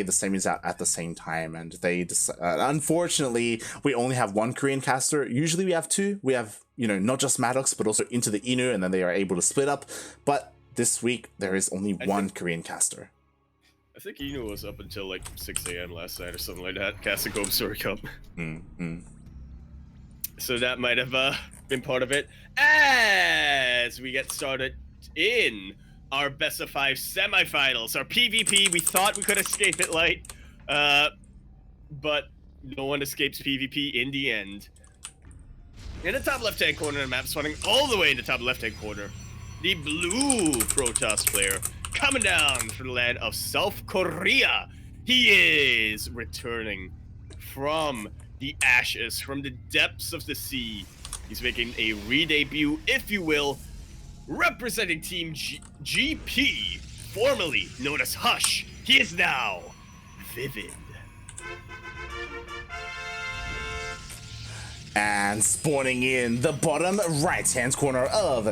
the semis out at the same time, and they unfortunately we only have one Korean caster. Usually we have two. We have, you know, not just Maddox but also Into the Inu, and then they are able to split up. But this week there is only one Korean caster. I think Inu was up until like 6 a.m. last night or something like that, casting Home Story Cup. So that might have been part of it. As we get started in our best of 5 semifinals, our PvP, we thought we could escape it light, but no one escapes PvP in the end. In the top left-hand corner of the map, spawning all the way in the top left-hand corner, the blue Protoss player coming down from the land of South Korea. He is returning from the ashes, from the depths of the sea. He's making a re-debut, if you will, representing Team GP, formerly known as Hush. He is now ViViD. And spawning in the bottom right-hand corner of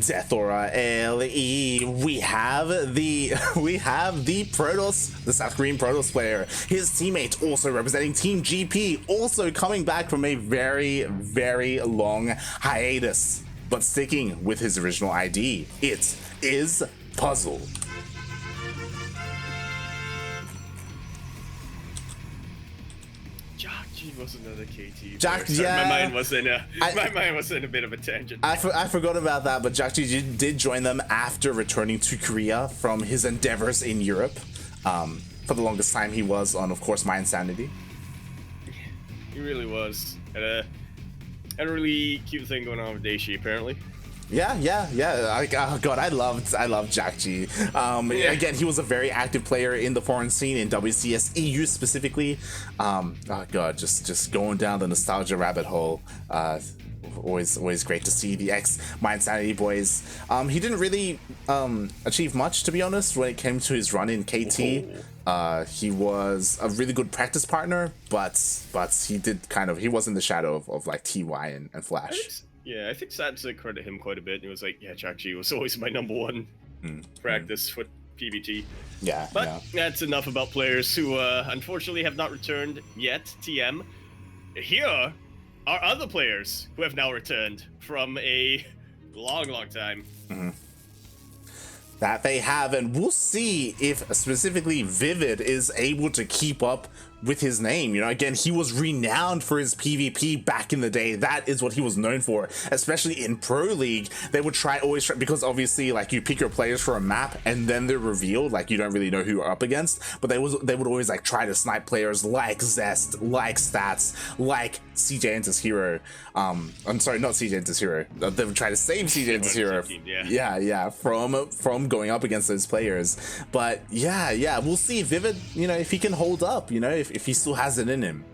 Death Aura LE, we have the Protoss, the South Korean Protoss player. His teammate also representing Team GP, also coming back from a very, very long hiatus, but sticking with his original ID. It is Puzzle. Was another KT. Yeah. My mind was in a bit of a tangent. I forgot about that, but Jackji did join them after returning to Korea from his endeavors in Europe. For the longest time, he was on, of course, My Insanity. He really was. Had a really cute thing going on with Daishi, apparently. Yeah. Oh god, I love Jack G. Again, he was a very active player in the foreign scene in WCS EU specifically. Oh god, just going down the nostalgia rabbit hole. Always great to see the ex My Insanity boys. He didn't really achieve much, to be honest, when it came to his run in KT. He was a really good practice partner, but he was in the shadow of like TY and Flash. Yeah, I think Sad to credit him quite a bit. He was like, yeah, Jack G was always my number one practice for PvT. Yeah, but that's enough about players who unfortunately have not returned yet, TM. Here are other players who have now returned from a long time. That they have, and we'll see if specifically ViViD is able to keep up with his name. You know, again, he was renowned for his PvP back in the day. That is what he was known for, especially in Pro League. They would always try, because obviously, like, you pick your players for a map and then they're revealed, like, you don't really know who you're up against, but they would always like try to snipe players like Zest, like Stats, like CJ and his hero. I'm sorry, not CJ and his hero. They would try to save CJ and his hero. Yeah, from going up against those players. But yeah, we'll see if ViViD, you know, if he can hold up, you know, if he still has it in him.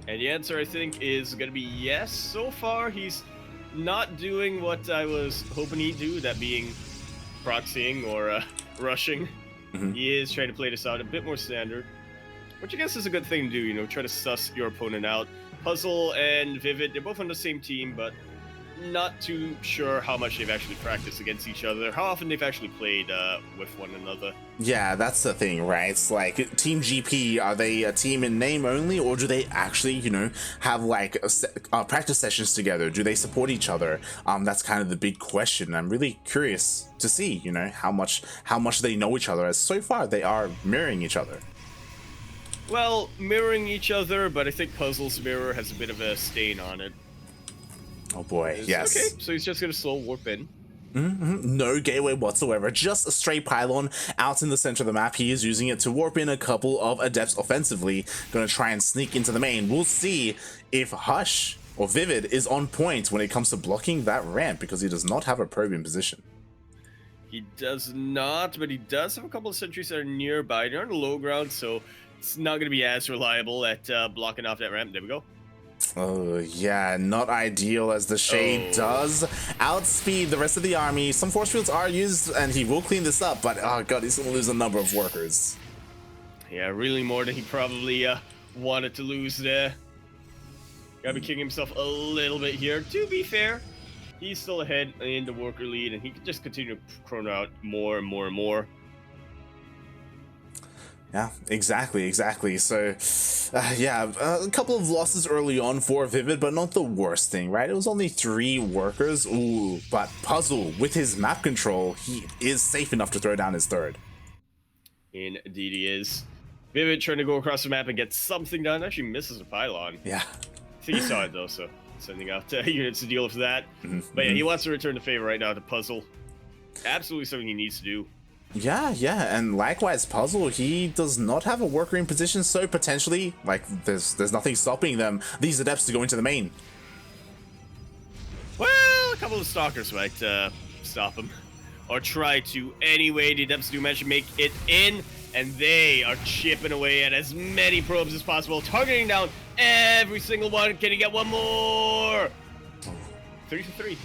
And the answer, I think, is going to be yes. So far, he's not doing what I was hoping he'd do, that being proxying or rushing. He is trying to play this out a bit more standard, which I guess is a good thing to do, you know, try to suss your opponent out. Puzzle and ViViD, they're both on the same team, but not too sure how much they've actually practiced against each other, how often they've actually played with one another. Yeah, that's the thing, right? It's like, Team GP, are they a team in name only, or do they actually, you know, have like practice sessions together? Do they support each other? That's kind of the big question. I'm really curious to see, you know, how much they know each other, as so far they are mirroring each other. Well, mirroring each other, but I think Puzzle's mirror has a bit of a stain on it. Oh boy, yes. Okay, so he's just gonna slow warp in. No gateway whatsoever, just a straight pylon out in the center of the map. He is using it to warp in a couple of adepts offensively, gonna try and sneak into the main. We'll see if Hush or ViViD is on point when it comes to blocking that ramp, because he does not have a probe in position. He does not, but he does have a couple of sentries that are nearby. They're on the low ground, so it's not gonna be as reliable at blocking off that ramp. There we go. Oh yeah, not ideal, as the Shade does outspeed the rest of the army. Some force fields are used, and he will clean this up, but oh god, he's gonna lose a number of workers. Yeah, really more than he probably wanted to lose there. Gotta be kicking himself a little bit here. To be fair, he's still ahead in the worker lead, and he can just continue to chrono out more and more and more. Yeah, exactly. So, yeah, a couple of losses early on for ViViD, but not the worst thing, right? It was only 3 workers. Ooh, but Puzzle, with his map control, he is safe enough to throw down his third. Indeed he is. ViViD trying to go across the map and get something done. Actually misses a pylon. Yeah. I think he saw it though, so sending out units to deal with that. But yeah, he wants to return the favor right now to Puzzle. Absolutely something he needs to do. Yeah, and likewise, Puzzle, he does not have a worker in position, so potentially, like, there's nothing stopping them, these adepts, to go into the main. Well, a couple of stalkers might stop him. Or try to. Anyway, the adepts do manage to make it in, and they are chipping away at as many probes as possible, targeting down every single one. Can he get one more? 3 for 3.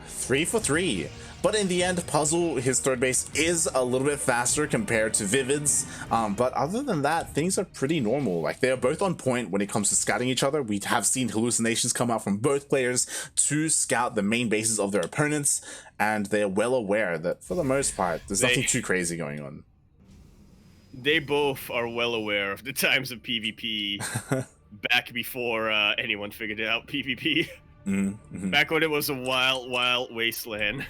3 for 3. But in the end, Puzzle, his third base is a little bit faster compared to ViViD's. But other than that, things are pretty normal. Like, they are both on point when it comes to scouting each other. We have seen hallucinations come out from both players to scout the main bases of their opponents. And they are well aware that, for the most part, there's nothing too crazy going on. They both are well aware of the times of PvP back before anyone figured out PvP. Back when it was a wild wasteland.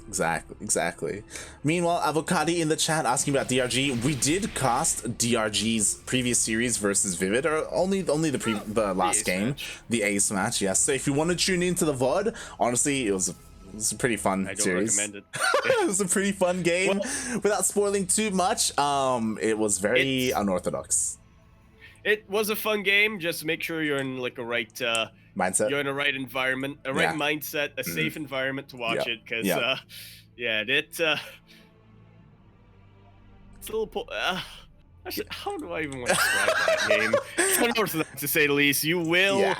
Exactly. Meanwhile, Avocati in the chat asking about DRG. We did cast DRG's previous series versus ViViD, or only the last game, the Ace match. Yes. So if you want to tune into the VOD, honestly, it was a pretty fun series. I don't recommend it. It was a pretty fun game. Well, without spoiling too much, it was very unorthodox. It was a fun game. Just make sure you're in like a right mindset. You're in a right environment, a right mindset, a safe environment to watch it. Because it's a little. Actually, how do I even want to describe that game? It's unorthodox to say the least. You will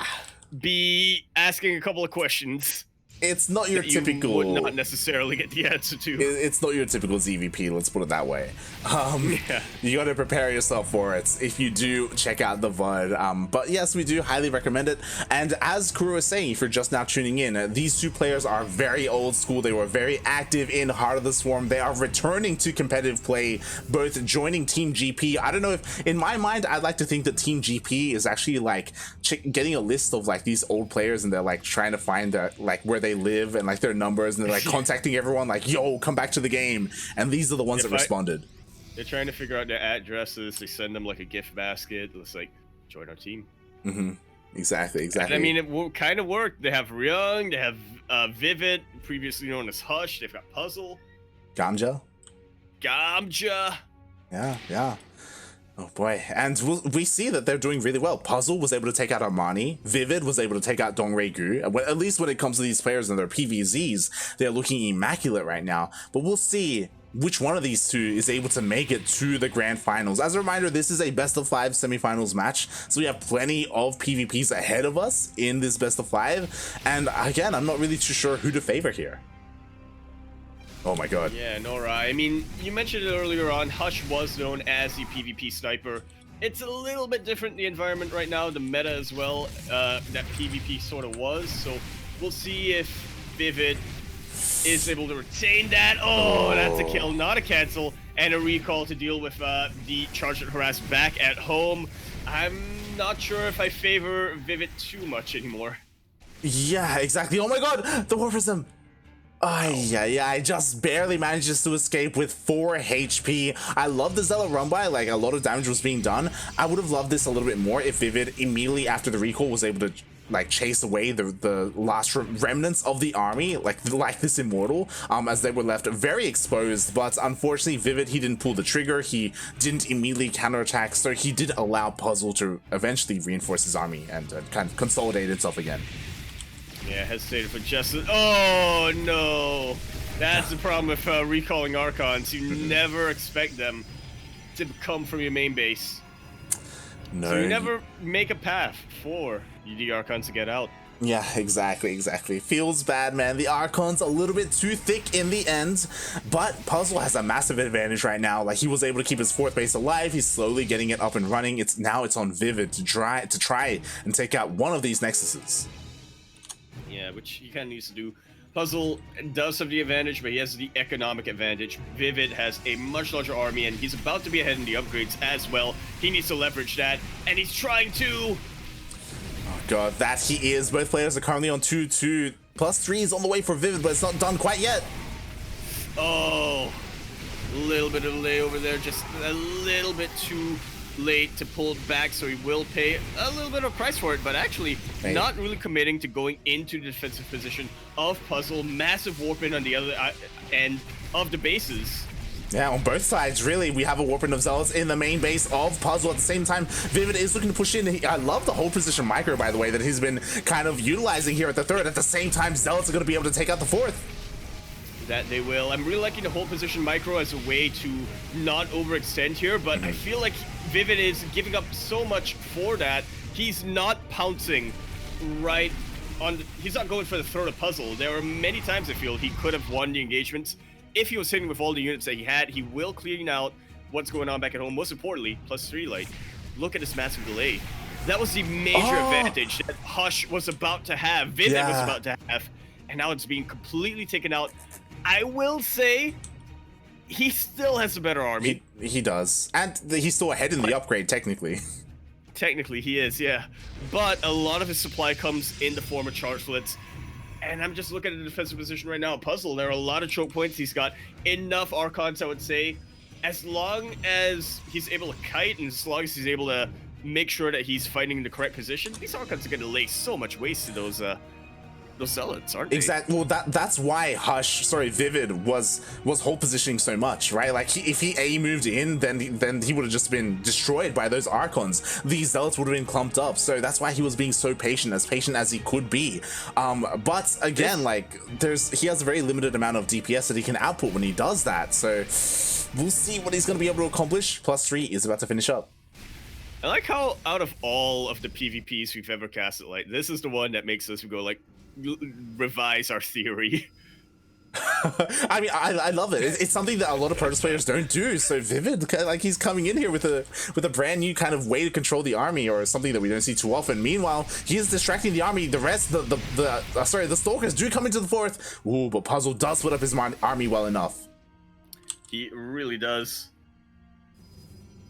be asking a couple of questions. It's not your typical. You would not necessarily get the answer to. It's not your typical ZVP. Let's put it that way. You got to prepare yourself for it if you do check out the VOD. But yes, we do highly recommend it. And as Kuro was saying, if you're just now tuning in, these two players are very old school. They were very active in Heart of the Swarm. They are returning to competitive play, both joining Team GP. I don't know if, in my mind, I'd like to think that Team GP is actually like getting a list of like these old players, and they're like trying to find like where they live and like their numbers, and they're like contacting everyone like, yo, come back to the game. And these are the ones that responded. They're trying to figure out their addresses. They send them like a gift basket. It's like, join our team. Exactly. And, I mean, it kind of worked. They have Ryung, they have ViViD, previously known as Hush. They've got Puzzle, Gamja. Yeah. Oh boy, and we see that they're doing really well. Puzzle was able to take out Armani. ViViD was able to take out Dongregu. At least when it comes to these players and their PVZs, they're looking immaculate right now. But we'll see which one of these two is able to make it to the grand finals. As a reminder, this is a best of 5 semifinals match, so we have plenty of PvPs ahead of us in this best of 5. And again, I'm not really too sure who to favor here. Oh my god. Yeah, Nora. I mean, you mentioned it earlier on, Hush was known as the PvP sniper. It's a little bit different, the environment right now, the meta as well, that PvP sort of was. So we'll see if ViViD is able to retain that. Oh, that's a kill, not a cancel, and a recall to deal with the Charged and Harassed back at home. I'm not sure if I favor ViViD too much anymore. Yeah, exactly. Oh my god, the War Prism. I just barely manages to escape with 4 HP. I love the Zealot run by, like a lot of damage was being done. I would have loved this a little bit more if ViViD immediately after the recall was able to like chase away the last remnants of the army, like this Immortal, as they were left very exposed. But unfortunately, ViViD, he didn't pull the trigger, he didn't immediately counterattack, so he did allow Puzzle to eventually reinforce his army and kind of consolidate itself again. Yeah, hesitated for just... Oh, no. That's the problem with recalling Archons. You never expect them to come from your main base. No. So you never make a path for the Archons to get out. Yeah, exactly. Feels bad, man. The Archon's a little bit too thick in the end, but Puzzle has a massive advantage right now. Like, he was able to keep his 4th base alive. He's slowly getting it up and running. It's on ViViD to try and take out one of these Nexuses. Yeah, which he kind of needs to do. Puzzle does have the advantage, but he has the economic advantage. ViViD has a much larger army, and he's about to be ahead in the upgrades as well. He needs to leverage that, and he's trying to. Oh god, that he is. Both players are currently on 2-2. +3 is on the way for ViViD, but it's not done quite yet. Oh, a little bit of delay over there, just a little bit too late to pull it back, so he will pay a little bit of price for it, but actually not really committing to going into the defensive position of Puzzle. Massive warp in on the other end of the bases. Yeah, on both sides, really. We have a warp in of Zealots in the main base of Puzzle. At the same time, ViViD is looking to push in. I love the whole position micro, by the way, that he's been kind of utilizing here at the third. At the same time, Zealots are going to be able to take out the fourth. That they will. I'm really liking the whole position micro as a way to not overextend here, but I feel like ViViD is giving up so much for that. He's not pouncing right on he's not going for the throw to Puzzle. There are many times I feel he could have won the engagements if he was hitting with all the units that he had. He will clean out what's going on back at home. Most importantly, +3, like, look at this massive delay. That was the major advantage that Hush was about to have, ViViD was about to have, and now it's being completely taken out. I will say, he still has a better army. He does. And he's still ahead in the upgrade, technically. Technically, he is, yeah. But a lot of his supply comes in the form of chargelets. And I'm just looking at the defensive position right now. Puzzle, there are a lot of choke points. He's got enough Archons, I would say. As long as he's able to kite, and as long as he's able to make sure that he's fighting in the correct position, these Archons are going to lay so much waste to those Zealots, aren't they? Exactly. Well, that's why ViViD was hold positioning so much, right? Like, if he A moved in, then he would have just been destroyed by those Archons. These Zealots would have been clumped up. So that's why he was being so patient as he could be. But again, like, he has a very limited amount of DPS that he can output when he does that. So we'll see what he's going to be able to accomplish. +3 is about to finish up. I like how out of all of the PvPs we've ever casted, like, this is the one that makes us go, like, revise our theory. I mean, I love it. It's something that a lot of Protoss players don't do. So ViViD, like, he's coming in here with a brand new kind of way to control the army, or something that we don't see too often. Meanwhile, he is distracting the army. The rest, the Stalkers do come into the fourth. Ooh, but Puzzle does split up his army well enough. He really does.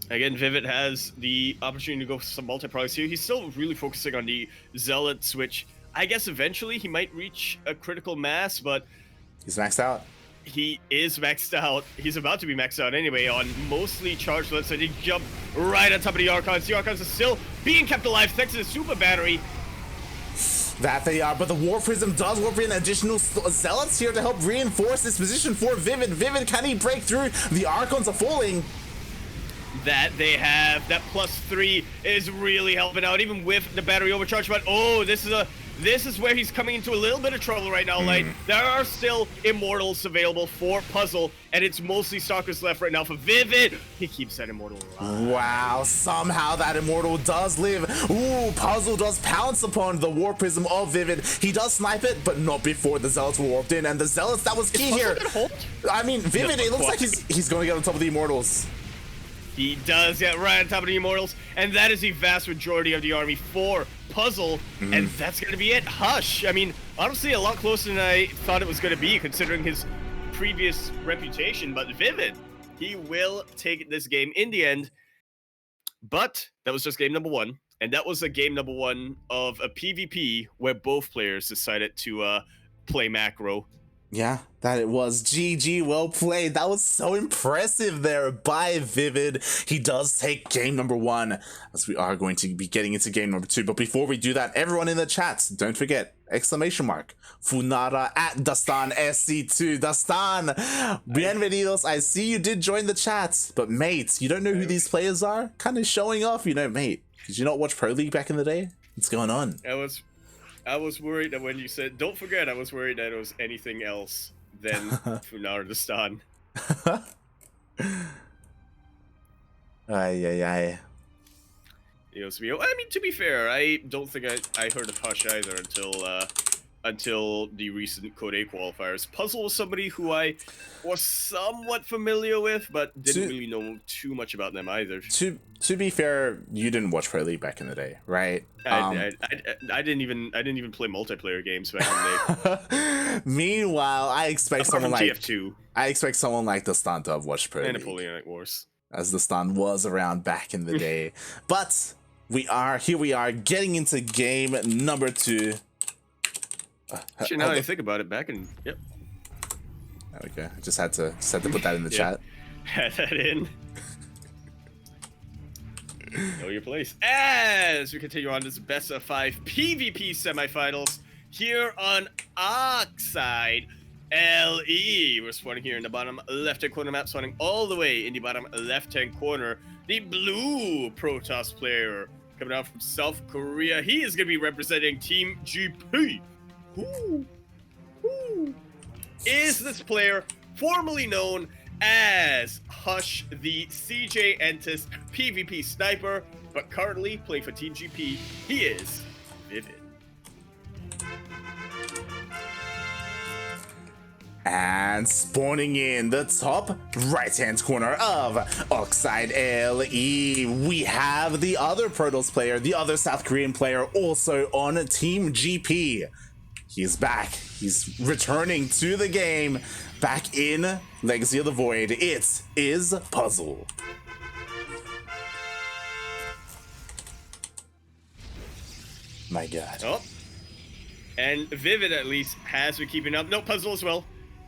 Again, ViViD has the opportunity to go for some multi-products here. He's still really focusing on the Zealots, which I guess eventually he might reach a critical mass, but he's maxed out. He is maxed out. He's about to be maxed out anyway on mostly chargelets, so he jumped right on top of the Archons. The Archons are still being kept alive thanks to the super battery. That they are, but the War Prism does warp in additional Zealots here to help reinforce this position for ViViD. ViViD, can he break through? The Archons are falling. That they have, that +3 is really helping out, even with the battery overcharge. But oh, this is where he's coming into a little bit of trouble right now. Like, there are still Immortals available for Puzzle, and it's mostly Stalkers left right now for ViViD. He keeps that Immortal alive. Wow, somehow that Immortal does live. Ooh, Puzzle does pounce upon the War Prism of ViViD. He does snipe it, but not before the Zealots were warped in, and the Zealots, that was key here. I mean, ViViD, it looks like he's going to get on top of the Immortals. He does get right on top of the Immortals, and that is the vast majority of the army for Puzzle, and that's going to be it. Hush, I mean, honestly, a lot closer than I thought it was going to be, considering his previous reputation, but ViViD, he will take this game in the end. But that was just game number 1, and that was a game number 1 of a PvP where both players decided to play macro. Yeah, that it was. GG, well played. That was so impressive there by ViViD. He does take game number 1, as we are going to be getting into game number 2. But before we do that, everyone in the chats, don't forget, ! Funara at Dastan SC2. Dastan, bienvenidos. I see you did join the chat, but mate, you don't know who these players are? Kind of showing off, you know, mate. Did you not watch Pro League back in the day? What's going on? I was worried that when you said, don't forget, I was worried that it was anything else than Funara Dastan. Ay. I mean, to be fair, I don't think I heard of Hush either until until the recent Code A qualifiers. Puzzle was somebody who I was somewhat familiar with, but didn't really know too much about them either. To be fair, you didn't watch Pro League back in the day, right? I didn't even play multiplayer games back in the day. Meanwhile, I expect someone like TF2. I expect someone like the Stunt to have watched Pro League. Napoleonic Wars, as the Stunt was around back in the day. But we are getting into game number 2. Actually, now that I think about it, back in Okay, I just had to put that in the chat. Had that in. Know your place. As we continue on this best of 5 PvP semifinals here on Oxide LE. We're spawning here in the bottom left-hand corner map, spawning all the way in the bottom left-hand corner. The blue Protoss player coming out from South Korea. He is going to be representing Team GP. Who is this player formerly known as Hush, the CJ Entis PvP sniper, but currently playing for Team GP? He is ViViD. And spawning in the top right-hand corner of Oxide LE, we have the other Protoss player, the other South Korean player, also on Team GP. He's back. He's returning to the game, back in Legacy of the Void. It is Puzzle. My God. Oh. And ViViD at least has been keeping up. No, Puzzle as well.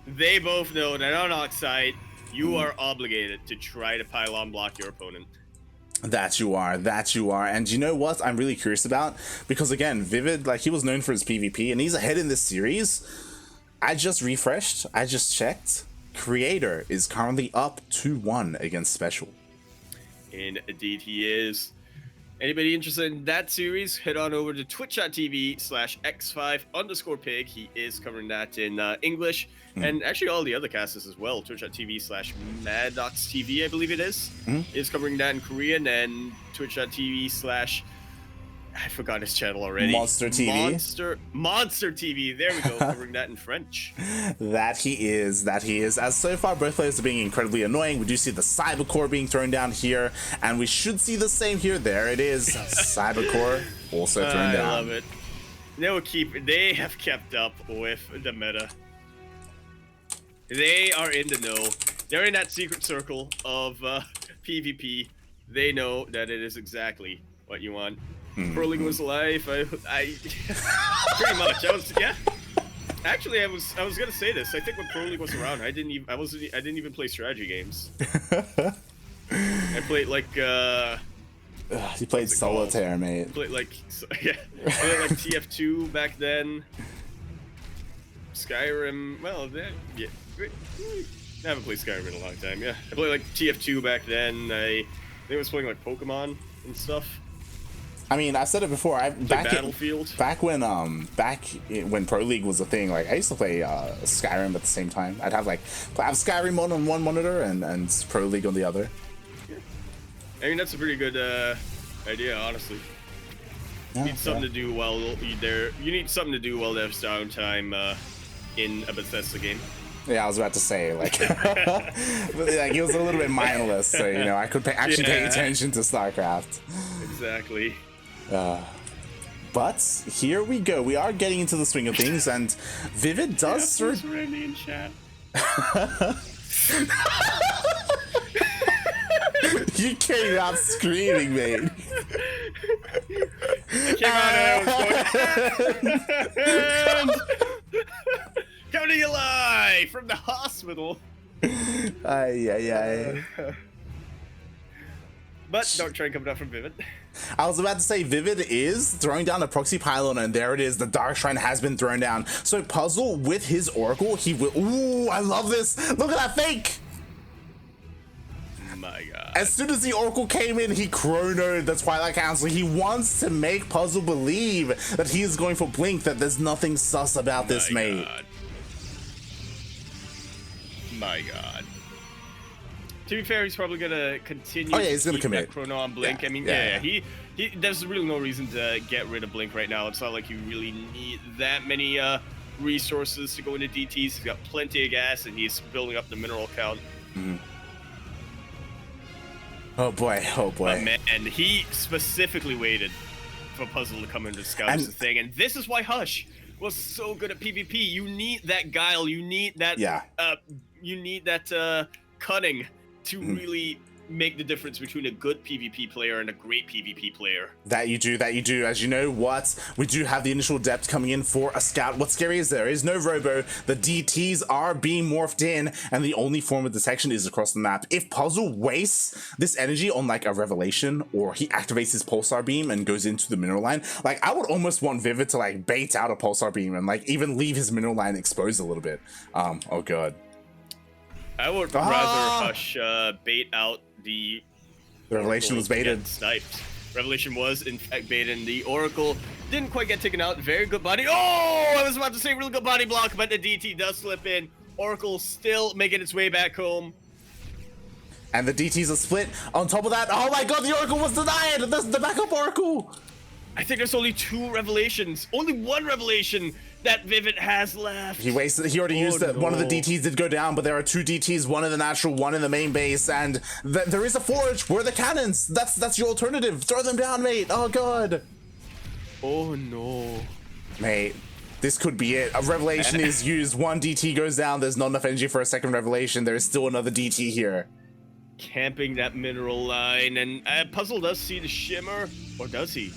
They both know that on Oxide, you are obligated to try to pylon block your opponent. That you are. And you know what I'm really curious about? Because again, ViViD, like, he was known for his PvP, and he's ahead in this series. I just refreshed. I just checked. Creator is currently up 2-1 against Special. Indeed, he is. Anybody interested in that series, head on over to twitch.tv/x5_pig. He is covering that in English, and actually all the other casters as well. Twitch.tv/maddoxtv, I believe it is covering that in Korean, and twitch.tv/ I forgot his channel already. Monster TV. Monster TV. There we go. Covering that in French. That he is. As so far, both players are being incredibly annoying. We do see the Cybercore being thrown down here, and we should see the same here. There it is. Cybercore also thrown down. I love it. They have kept up with the meta. They are in the know. They're in that secret circle of PvP. They know that it is exactly what you want. Pro League was life. I pretty much. Actually, I was gonna say this. I think when Pro League was around, I didn't even play strategy games. I played like you played Solitaire, mate. Played like TF2 back then. Skyrim. Well, yeah. I haven't played Skyrim in a long time. Yeah, I played like TF2 back then. I think I was playing like Pokemon and stuff. I mean, I said it before. Back when Pro League was a thing, like, I used to play Skyrim at the same time. I'd have Skyrim on one monitor and Pro League on the other. Yeah. I mean, that's a pretty good idea, honestly. You need something to do while you need something to do while there's downtime in a Bethesda game. Yeah, I was about to say, like, but, like, it was a little bit mindless, so, you know, I could actually pay attention to StarCraft. Exactly. But here we go. We are getting into the swing of things, and ViViD does Randy in chat. You came out screaming, mate. Coming to you live from the hospital. But don't try and come down from ViViD. I was about to say, ViViD is throwing down a proxy pylon, and there it is. The Dark Shrine has been thrown down. So Puzzle, with his Oracle, he will... Ooh, I love this. Look at that fake. My God. As soon as the Oracle came in, he chronoed the Twilight Council. He wants to make Puzzle believe that he is going for Blink, that there's nothing sus about this, mate. My God. To be fair, he's probably gonna continue. Oh yeah, he's gonna keep commit. that Chrono on Blink. Yeah, I mean, yeah. he. There's really no reason to get rid of Blink right now. It's not like you really need that many resources to go into DTs. He's got plenty of gas, and he's building up the mineral count. Mm. Oh boy, oh boy. But man, he specifically waited for Puzzle to come in to scout the thing, and this is why Hush was so good at PvP. You need that guile. You need that. Yeah. You need that cunning to really make the difference between a good PvP player and a great PvP player. That you do, As you know what, we do have the initial depth coming in for a scout. What's scary is there is no robo, the DTs are being morphed in, and the only form of detection is across the map. If Puzzle wastes this energy on like a revelation, or he activates his pulsar beam and goes into the mineral line, like I would almost want ViViD to like bait out a pulsar beam and like even leave his mineral line exposed a little bit. Oh god. I would rather Hush bait out the revelation was baited. Sniped. Revelation was in fact baited, and the Oracle didn't quite get taken out. Very good body. Oh, I was about to say really good body block, but the DT does slip in. Oracle still making its way back home. And the DTs are split. On top of that, oh my god, the Oracle was denied! The backup Oracle! I think there's only 2 revelations. Only 1 revelation that ViViD has left. He wasted. He already used it. No. One of the DTs did go down, but there are 2 DTs, one in the natural, one in the main base, and there is a forge. Where are the cannons? That's your alternative. Throw them down, mate. Oh god. Oh no, mate. This could be it. A revelation is used. 1 DT goes down. There's not enough energy for a second revelation. There is still another DT here. Camping that mineral line, and Puzzle does see the shimmer, or does he?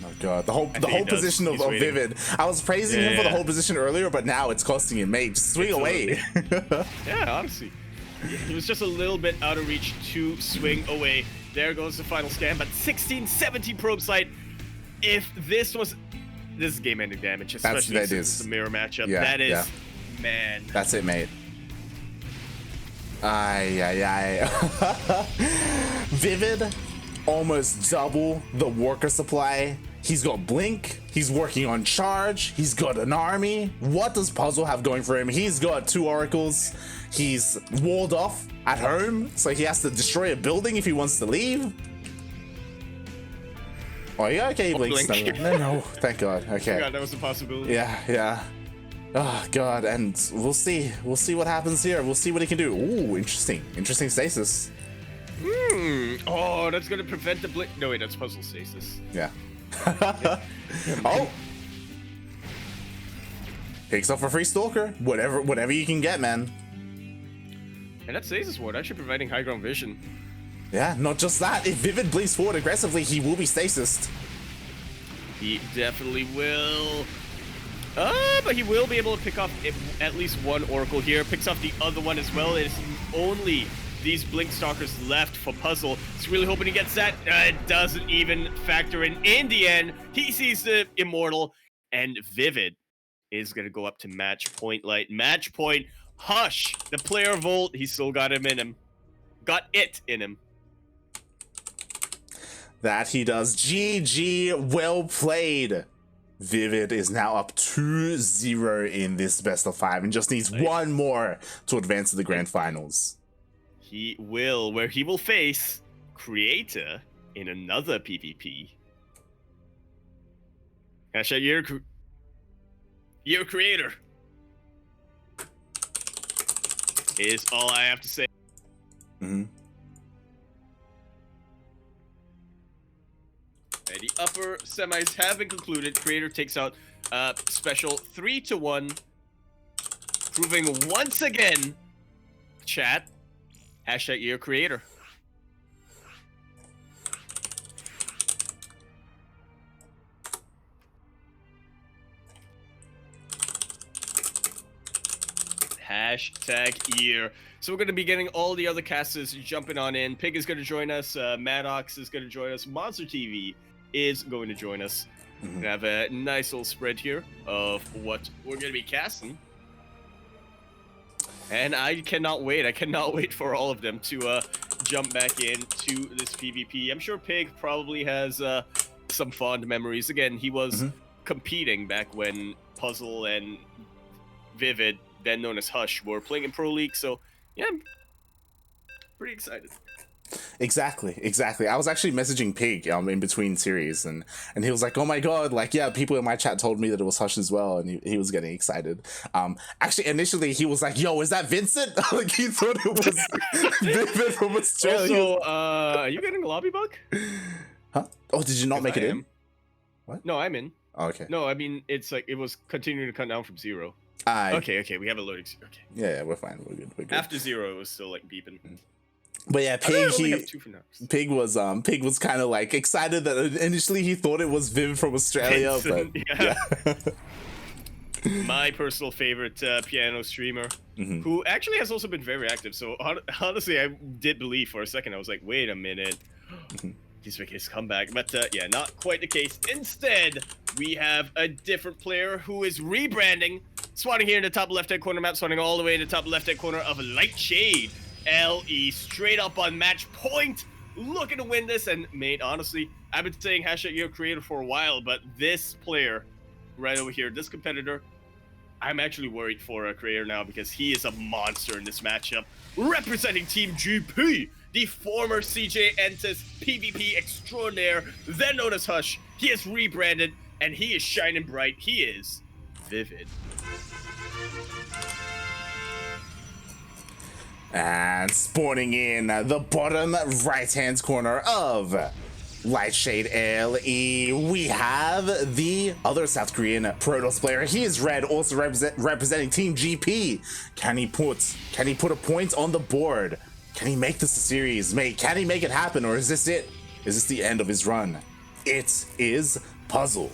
Oh god, the whole position of ViViD. I was praising him for the whole position earlier, but now it's costing him, mate. Just swing away. Yeah, honestly. He was just a little bit out of reach to swing away. There goes the final scan, but 1670 probe sight. If this is game-ending damage, especially since it's a mirror matchup. Yeah, that is, man. That's it, mate. Ay. ViViD almost double the worker supply. He's got Blink, he's working on Charge, he's got an army. What does Puzzle have going for him? He's got 2 oracles, he's walled off at home, so he has to destroy a building if he wants to leave. Oh yeah, okay, he blinks. No, thank god, okay. God, that was a possibility. Yeah. Oh god, and we'll see what happens here. We'll see what he can do. Ooh, interesting stasis. Oh, that's gonna prevent the blink. No wait, that's Puzzle stasis. Yeah. Oh, picks up a free stalker. Whatever you can get, man. And that stasis ward actually providing high ground vision. Yeah, not just that. If ViViD blinks forward aggressively, he will be stasised. He definitely will. But he will be able to pick off at least 1 oracle here. Picks off the other one as well. It's only these blink stalkers left for Puzzle. He's really hoping he gets that. It doesn't even factor in. In the end, he sees the immortal, and ViViD is gonna go up to match point light. Match point. Hush, the player Volt. He still got him in him. Got it in him. That he does. GG, well played. ViViD is now up 2-0 in this best of 5 and just needs 1 more to advance to the grand finals. He will, where he will face Creator in another PvP. Hashtag your Creator is all I have to say. And the upper semis have been concluded. Creator takes out special 3-1, proving once again, chat, hashtag your Creator. Hashtag year. So we're going to be getting all the other casters jumping on in. Pig is going to join us. Maddox is going to join us. Monster TV is going to join us. We have a nice little spread here of what we're going to be casting. And I cannot wait. I cannot wait for all of them to jump back into this PvP. I'm sure Pig probably has some fond memories. Again, he was competing back when Puzzle and ViViD, then known as Hush, were playing in Pro League. So, yeah, pretty excited. Exactly. I was actually messaging Pig in between series, and he was like, "Oh my god, like yeah, people in my chat told me that it was Hush as well," and he was getting excited. Actually, initially he was like, "Yo, is that Vincent?" Like he thought it was ViViD from Australia. Also, are you getting a lobby bug? Huh? Oh, did you not make it in? What? No, I'm in. Oh, okay. No, I mean it's like it was continuing to cut down from 0. Okay, we have a loading. Okay. Yeah, we're fine. We're good. After 0, it was still like beeping. But yeah, Pig. Pig was kind of like excited that initially he thought it was ViViD from Australia, but yeah. My personal favorite piano streamer, who actually has also been very active. So honestly, I did believe for a second. I was like, wait a minute, he's making his comeback. But yeah, not quite the case. Instead, we have a different player who is rebranding, spawning here in the top left-hand corner map, spawning all the way in the top left-hand corner of Lightshade. LE straight up on match point, looking to win this. And mate, honestly, I've been saying #you're creator for a while, but this player right over here, this competitor, I'm actually worried for a creator now because he is a monster in this matchup. Representing Team GP, the former CJ Entis PvP extraordinaire, then known as Hush. He is rebranded and he is shining bright. He is ViViD. And spawning in the bottom right-hand corner of Lightshade LE, we have the other South Korean Pro Tour player. He is red, also representing Team GP. Can he put a point on the board? Can he make this a series? Can he make it happen, or is this it? Is this the end of his run? It is Puzzle.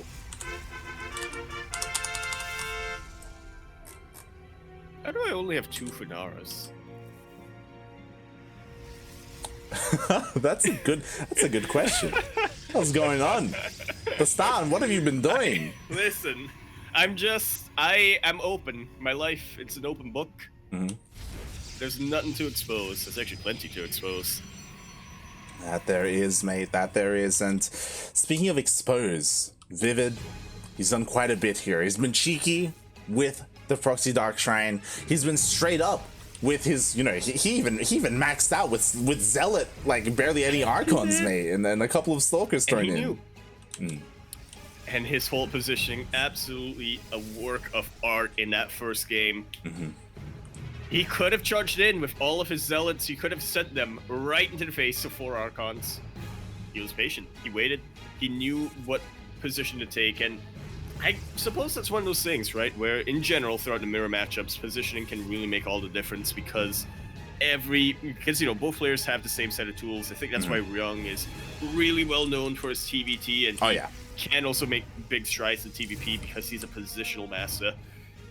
How do I only have 2 Funaras? That's a good question. What's going on? Bastan, what have you been doing? Listen, I am open. My life, it's an open book. There's nothing to expose. There's actually plenty to expose. That there is, mate. That there is. And speaking of expose, ViViD, he's done quite a bit here. He's been cheeky with the Proxy Dark Shrine. He's been straight up with his, you know, he even maxed out with Zealot, like barely any Archons, mate, and then a couple of Stalkers thrown in. And his whole positioning, absolutely a work of art in that first game. He could have charged in with all of his Zealots. He could have sent them right into the face of 4 Archons. He was patient. He waited. He knew what position to take, and I suppose that's one of those things, right, where in general throughout the mirror matchups, positioning can really make all the difference because you know, both players have the same set of tools. I think that's why Ryung is really well known for his TVT, and he can also make big strides in TVP because he's a positional master.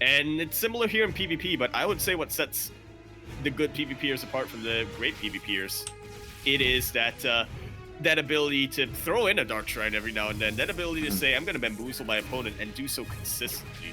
And it's similar here in PvP, but I would say what sets the good PvPers apart from the great PvPers, it is that ability to throw in a Dark Shrine every now and then, that ability to say, I'm going to bamboozle my opponent and do so consistently.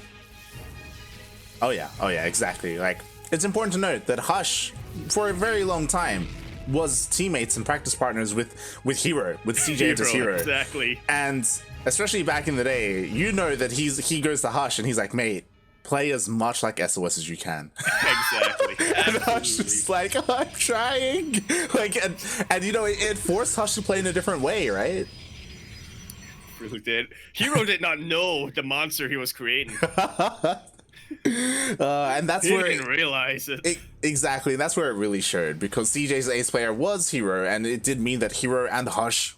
Oh yeah, exactly. Like, it's important to note that Hush, for a very long time, was teammates and practice partners with Hero, with CJ as Hero. Exactly. And especially back in the day, you know that he goes to Hush and he's like, mate, play as much like SOS as you can. Exactly. And Hush is like, oh, I'm trying. Like, and you know, it forced Hush to play in a different way, right? Really did. Hero did not know the monster he was creating. And that's he where didn't realize it. Exactly. That's where it really showed, because CJ's ace player was Hero, and it did mean that Hero and Hush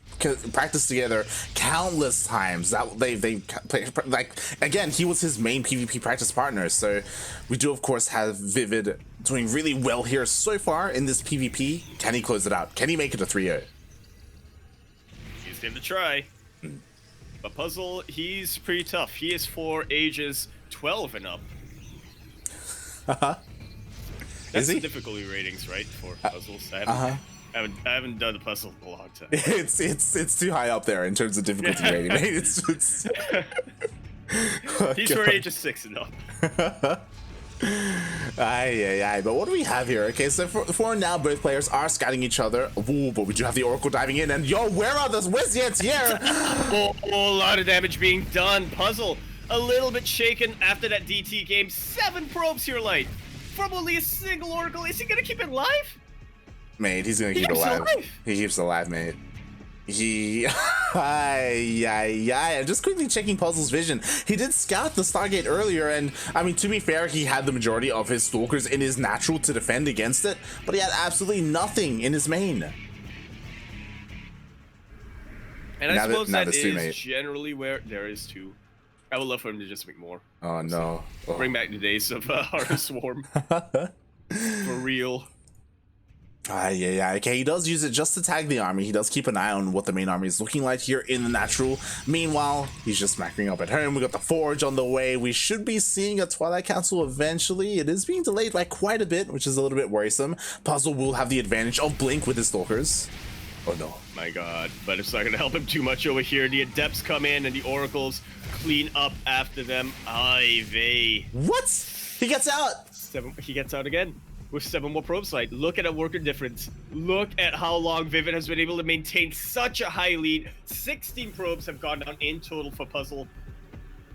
practiced together countless times. That they play, like, again, he was his main PvP practice partner. So we do of course have ViViD doing really well here so far in this PvP. Can he close it out? Can he make it a 3-0? He's going to try. But Puzzle, he's pretty tough. He is for ages 12 and up. That's the difficulty ratings, right, for puzzles. I haven't done a puzzle in a long time. It's too high up there in terms of difficulty rating. Right? It's he's for ages 6 and up. But what do we have here? Okay, so for now, both players are scouting each other. Ooh, but we do have the Oracle diving in, and yo, where are those Wizards here? A lot of damage being done. Puzzle a little bit shaken after that DT game. 7 probes here, Light. From only a single Oracle. Is he gonna keep it live? Mate, he's gonna keep it alive. He keeps it alive, mate. I'm just quickly checking Puzzle's vision. He did scout the Stargate earlier, and I mean, to be fair, he had the majority of his stalkers in his natural to defend against it, but he had absolutely nothing in his main. And I suppose that is generally where there is two. I would love for him to just make more. Oh no! Bring back the days of Heart Swarm. For real. Yeah. Okay, he does use it just to tag the army. He does keep an eye on what the main army is looking like here in the natural. Meanwhile, he's just smacking up at home. We got the Forge on the way. We should be seeing a Twilight Council eventually. It is being delayed by quite a bit, which is a little bit worrisome. Puzzle will have the advantage of Blink with his Stalkers. Oh no. My god, but it's not going to help him too much over here. The Adepts come in and the Oracles clean up after them. Ay vey. What? He gets out! He gets out again. With 7 more probes light. Look at a worker difference. Look at how long ViViD has been able to maintain such a high lead. 16 probes have gone down in total for Puzzle.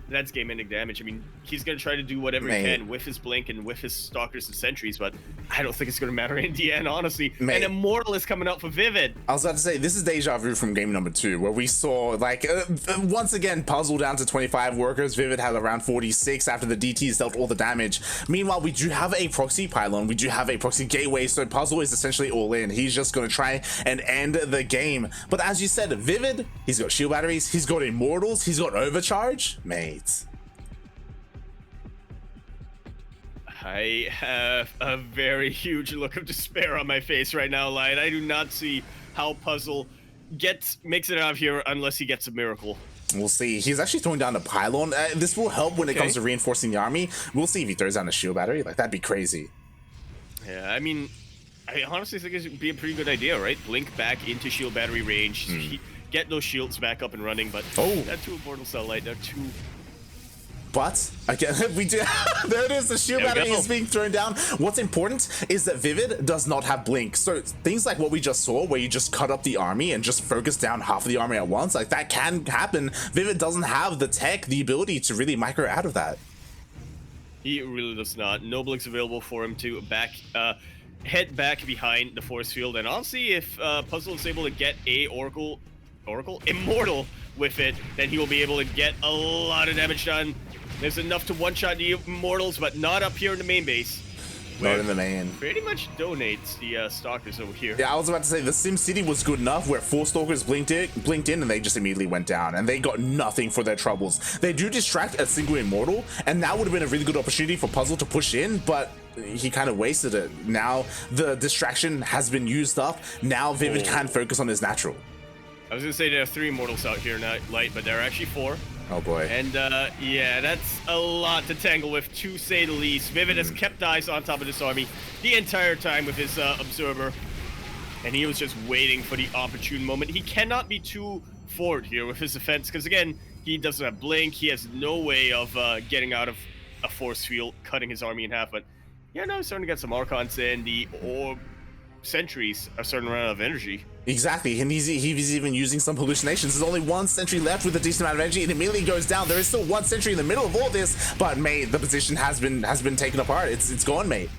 That's game-ending damage. I mean, he's going to try to do whatever he can with his Blink and with his Stalkers and Sentries, but I don't think it's going to matter in the end, honestly. And Immortal is coming out for ViViD. I was about to say, this is deja vu from game number 2, where we saw, like, once again, Puzzle down to 25 workers. ViViD had around 46 after the DTs dealt all the damage. Meanwhile, we do have a proxy pylon. We do have a proxy gateway, so Puzzle is essentially all in. He's just going to try and end the game. But as you said, ViViD, he's got shield batteries, he's got Immortals, he's got Overcharge. Mate. I have a very huge look of despair on my face right now, Lion. I do not see how Puzzle makes it out of here unless he gets a miracle. We'll see. He's actually throwing down a pylon. This will help when it comes to reinforcing the army. We'll see if he throws down a shield battery. Like, that'd be crazy. Yeah, I mean, I honestly think it would be a pretty good idea, right? Blink back into shield battery range. Get those shields back up and running, but that 2 Immortal Cell Light, they're 2... But again, we do. There it is. The shield battery is being thrown down. What's important is that ViViD does not have Blink. So things like what we just saw, where you just cut up the army and just focus down half of the army at once, like that can happen. ViViD doesn't have the tech, the ability to really micro out of that. He really does not. No Blinks available for him to head back behind the force field. And honestly, if Puzzle is able to get a Immortal with it, then he will be able to get a lot of damage done. There's enough to one-shot the Immortals, but not up here in the main base. Not in the main. Pretty much donates the Stalkers over here. Yeah, I was about to say, the Sim City was good enough where 4 Stalkers blinked in and they just immediately went down. And they got nothing for their troubles. They do distract a single Immortal, and that would have been a really good opportunity for Puzzle to push in, but he kind of wasted it. Now the distraction has been used up. Now ViViD can focus on his natural. I was going to say there are 3 Immortals out here now, Light, but there are actually 4. Oh boy. And yeah, that's a lot to tangle with, to say the least. ViViD has kept eyes on top of this army the entire time with his observer, and he was just waiting for the opportune moment. He cannot be too forward here with his defense, because again, he doesn't have Blink. He has no way of getting out of a force field, cutting his army in half. But yeah, now he's starting to get some Archons in. The orb sentries are starting to run out of energy. Exactly, and he's even using some hallucinations. There's only 1 sentry left with a decent amount of energy. It immediately goes down. There is still 1 sentry in the middle of all this, but mate, the position has been taken apart. It's gone, mate.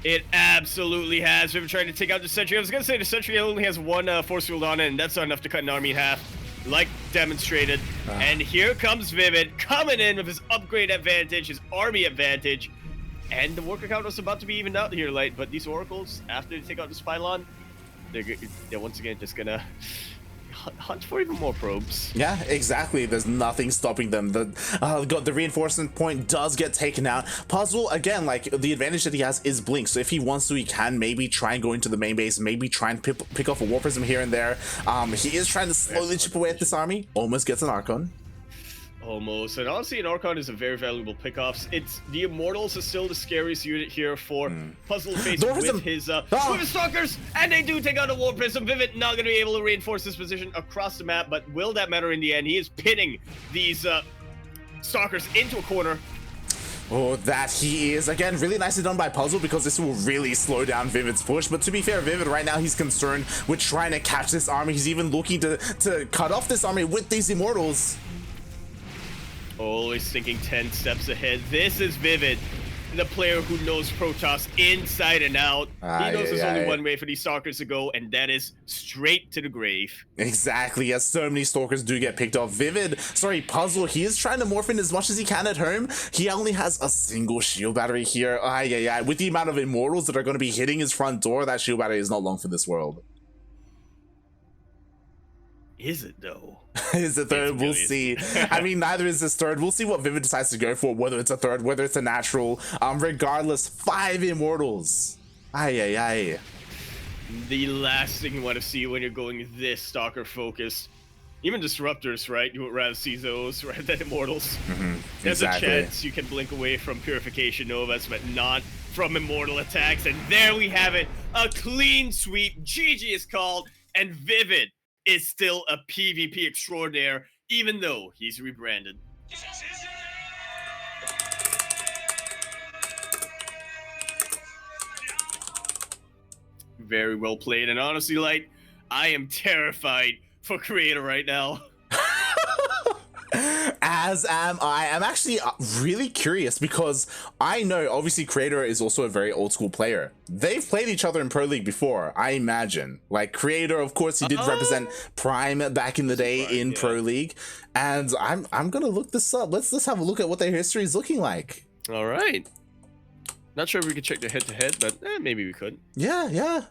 It absolutely has. We've been trying to take out the sentry. I was gonna say the sentry only has 1 force field on it, and that's not enough to cut an army in half, like demonstrated. And here comes ViViD coming in with his upgrade advantage, his army advantage, and the worker count was about to be evened out here, Light. But these Oracles, after they take out this pylon, they're once again just gonna hunt for even more probes. Yeah, exactly. There's nothing stopping them. The reinforcement point does get taken out. Puzzle, again, like, the advantage that he has is Blink. So if he wants to, he can maybe try and go into the main base, maybe try and pick off a War Prism here and there. He is trying to slowly chip away at this army. Almost gets an Archon. Almost. And honestly, an Archon is a very valuable pickoff. It's the Immortals is still the scariest unit here for Puzzle face with his Stalkers, and they do take out a War Prism. ViViD not going to be able to reinforce this position across the map, but will that matter in the end? He is pinning these Stalkers into a corner. Oh, that he is. Again, really nicely done by Puzzle, because this will really slow down ViVid's push. But to be fair, ViViD right now, he's concerned with trying to catch this army. He's even looking to cut off this army with these Immortals. Always thinking 10 steps ahead. This is ViViD. the player who knows Protoss inside and out. He knows there's only one way for these Stalkers to go, and that is straight to the grave. Exactly, as so many Stalkers do get picked off. Puzzle, he is trying to morph in as much as he can at home. He only has a single shield battery here. With the amount of Immortals that are going to be hitting his front door, that shield battery is not long for this world. Is it though? Is it third? We'll see. I mean, neither is this third. We'll see what ViViD decides to go for, whether it's a third, whether it's a natural. Regardless, 5 Immortals. The last thing you want to see when you're going this Stalker focused. Even Disruptors, right? You would rather see those rather than Immortals. There's a chance you can blink away from Purification Novas, but not from Immortal attacks. And there we have it. A clean sweep. GG is called. And ViViD is still a PvP extraordinaire, even though he's rebranded. Very well played, and honestly, Light, I am terrified for Creator right now. As am I. I'm actually really curious because I know obviously Creator is also a very old school player. They've played each other in Pro League before, I imagine. Like Creator, of course, he did represent Prime back in the day in Pro League, and I'm gonna look this up. Let's have a look at what their history is looking like. All right. Not sure if we could check the head-to-head, but maybe we could. Yeah.